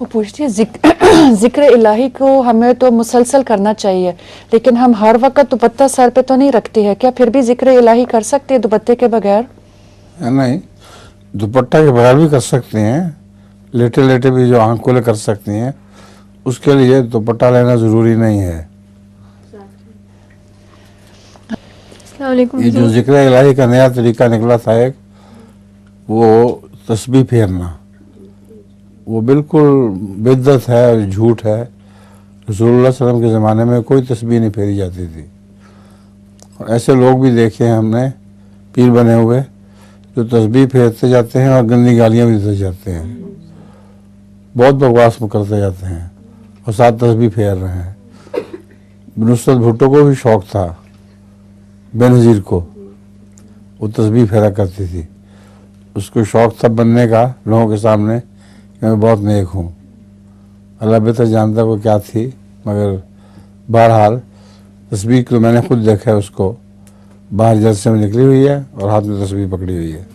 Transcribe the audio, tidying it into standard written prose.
वो पूछती है जिक्र इलाही को हमें तो मुसलसल करना चाहिए, लेकिन हम हर वक्त दुपट्टा सर पे तो नहीं रखती है, क्या फिर भी जिक्र इलाही कर सकते हैं दुपट्टे के बगैर? नहीं, दुपट्टा के बगैर भी कर सकते हैं, लेटे लेटे भी जो आँख खोले कर सकती हैं, उसके लिए दुपट्टा लेना ज़रूरी नहीं है। ये जो जिक्र इलाही का नया तरीका निकला था एक, वो तस्बीह फेरना, वो बिल्कुल बिद्दत है और झूठ है। रसूलुल्लाह सल्लल्लाहु अलैहि वसल्लम के ज़माने में कोई तस्बीह नहीं फेरी जाती थी। और ऐसे लोग भी देखे हैं हमने, पीर बने हुए, जो तस्बीह फेरते जाते हैं और गंदी गालियाँ भी देते जाते हैं, बहुत बकवास करते जाते हैं और साथ तस्बीह फेर रहे हैं। नुसरत भुट्टो को भी शौक़ था, बेनज़ीर को, वो तस्बीह फेरा करती थी। उसको शौक़ था बनने का लोगों के सामने कि मैं बहुत नेक हूँ। अल्लाह बेहतर जानता वो क्या थी, मगर बहरहाल तस्बीह तो मैंने खुद देखा है, उसको बाहर जलसे में निकली हुई है और हाथ में तस्बीह पकड़ी हुई है।